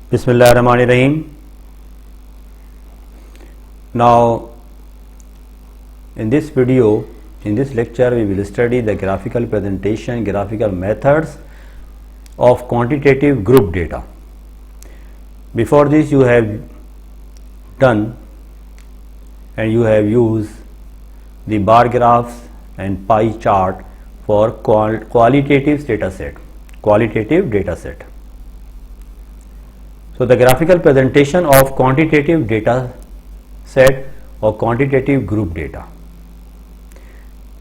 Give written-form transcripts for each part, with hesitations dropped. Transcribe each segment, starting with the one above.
Bismillahirrahmanirrahim. Now, in this video, in this lecture, we will study the graphical presentation, graphical methods of quantitative group data. Before this, you have done and you have used the bar graphs and pie chart for qualitative dataset. So the graphical presentation of quantitative data set or quantitative group data.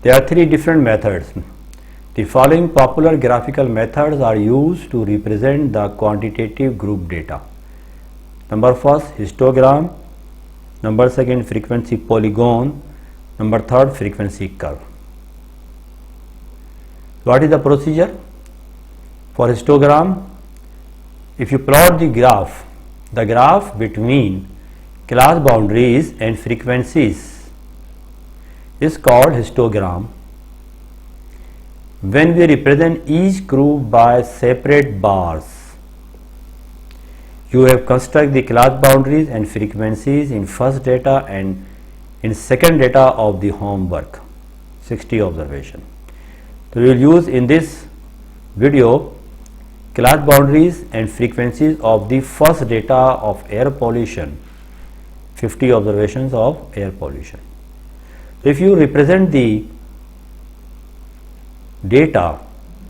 There are three different methods. The following popular graphical methods are used to represent the quantitative group data. Number first, histogram. Number second, frequency polygon. Number third, frequency curve. What is the procedure? For histogram, if you plot the graph between class boundaries and frequencies is called histogram. When we represent each group by separate bars, you have construct the class boundaries and frequencies in first data and in second data of the homework, 60 observation. So we will use in this video class boundaries and frequencies of the first data of air pollution, 50 observations of air pollution. So if you represent the data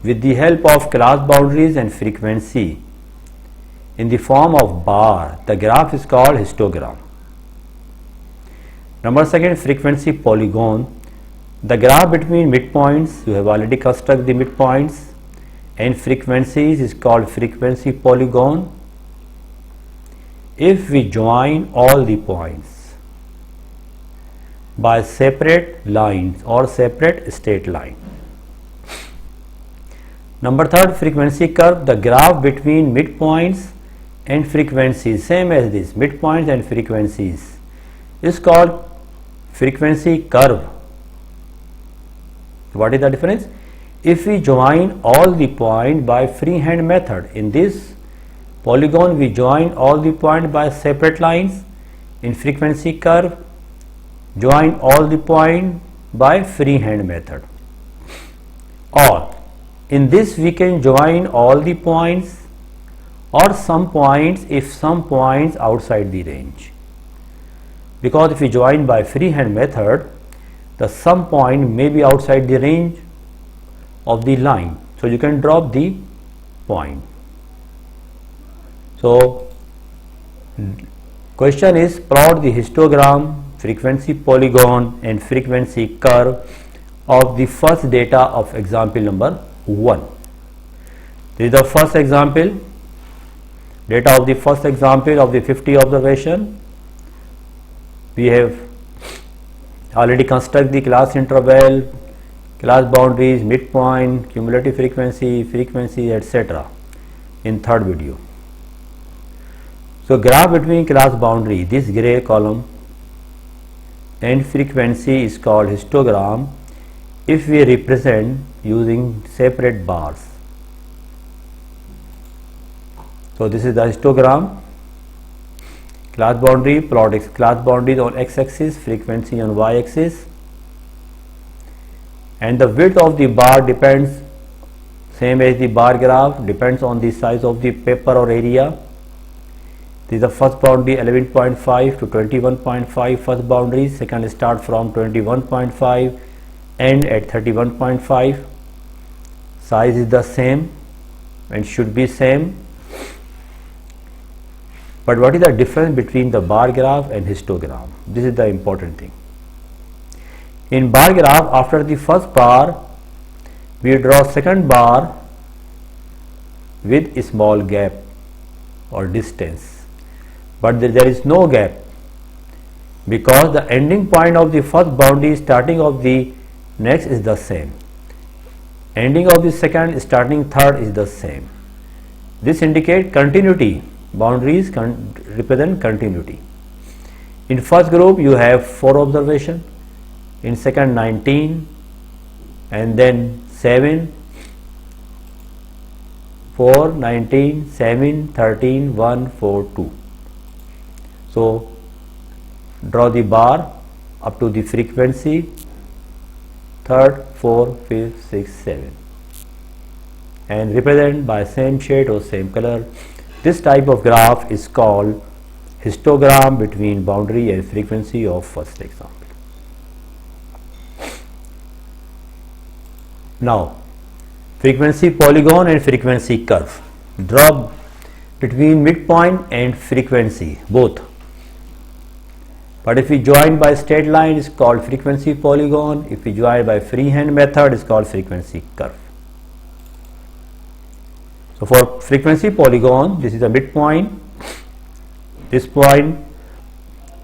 with the help of class boundaries and frequency in the form of bar, the graph is called histogram. Number second, frequency polygon. The graph between midpoints, you have already constructed the midpoints, and frequencies is called frequency polygon. If we join all the points by separate lines or separate straight line. Number third, frequency curve. The graph between midpoints and frequencies, same as this, midpoints and frequencies, is called frequency curve. What is the difference? If we join all the points by freehand method, in this polygon we join all the points by separate lines. In frequency curve, join all the points by freehand method. Or in this we can join all the points or some points if some points outside the range. Because if we join by freehand method, the some point may be outside the range of the line, so you can drop the point. So question is, plot the histogram, frequency polygon and frequency curve of the first data of example number 1. This is the first example, data of the first example of the 50 observation. We have already construct the class interval, class boundaries, midpoint, cumulative frequency, etc. in third video. So graph between class boundary, this gray column, and frequency is called histogram if we represent using separate bars. So this is the histogram. Class boundary, plot class boundaries on x-axis, frequency on y-axis, and the width of the bar depends, same as the bar graph, depends on the size of the paper or area. This is the first boundary 11.5 to 21.5 first boundary, second start from 21.5, end at 31.5. Size is the same and should be same. But what is the difference between the bar graph and histogram? This is the important thing. In bar graph, after the first bar, we draw second bar with a small gap or distance. But there is no gap because the ending point of the first boundary, starting of the next is the same. Ending of the second, starting third is the same. This indicates continuity. Boundaries represent continuity. In first group you have 4 observation, in second 19, and then 7, 4, 19, 7, 13, 1, 4, 2. So draw the bar up to the frequency 3rd, 4th, 5th, 6th, 7 and represent by same shade or same color. This type of graph is called histogram between boundary and frequency of first example. Now frequency polygon and frequency curve. Draw between midpoint and frequency both. But if we join by straight line, it's called frequency polygon. If we join by freehand method, it's called frequency curve. So for frequency polygon, this is the midpoint. This point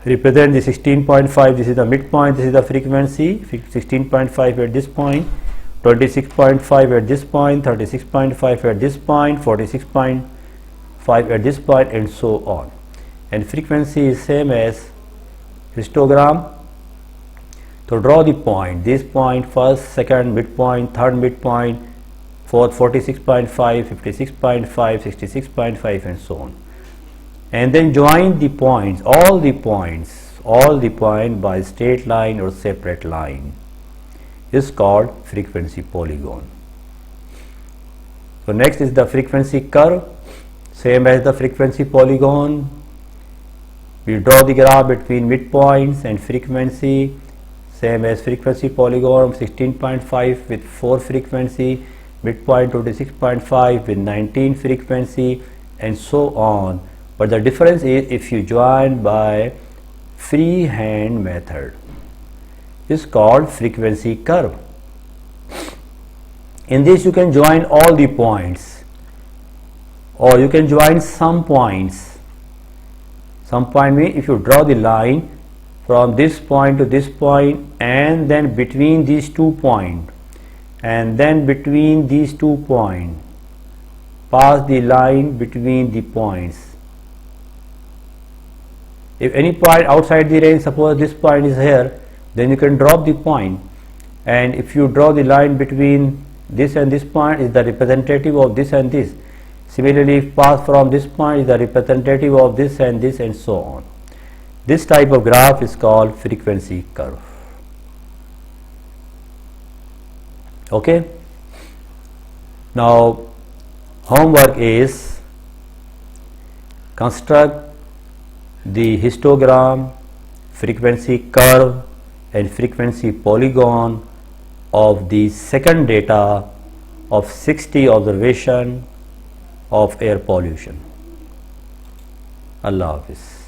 represents the 16.5. This is the midpoint. This is the frequency. 16.5 at this point, 26.5 at this point, 36.5 at this point, 46.5 at this point, and so on. And frequency is same as histogram. So draw the point. This point, first, second midpoint, third midpoint, fourth 46.5, 56.5, 66.5, and so on. And then join the points, all the points by straight line or separate line is called frequency polygon. So next is the frequency curve, same as the frequency polygon. We draw the graph between midpoints and frequency, same as frequency polygon, 16.5 with 4 frequency, midpoint 26.5 with 19 frequency, and so on. But the difference is if you join by freehand method, is called frequency curve. In this you can join all the points, or you can join some points. Some point means if you draw the line from this point to this point, and then between these 2 points, and then between these 2 points, pass the line between the points. If any point outside the range, suppose this point is here, then you can drop the point, and if you draw the line between this and this point, is the representative of this and this. Similarly, if pass from this point, is the representative of this, and so on. This type of graph is called frequency curve. Okay. Now homework is construct the histogram, frequency curve, and frequency polygon of the second data of 60 observation of air pollution. Allah Hafiz.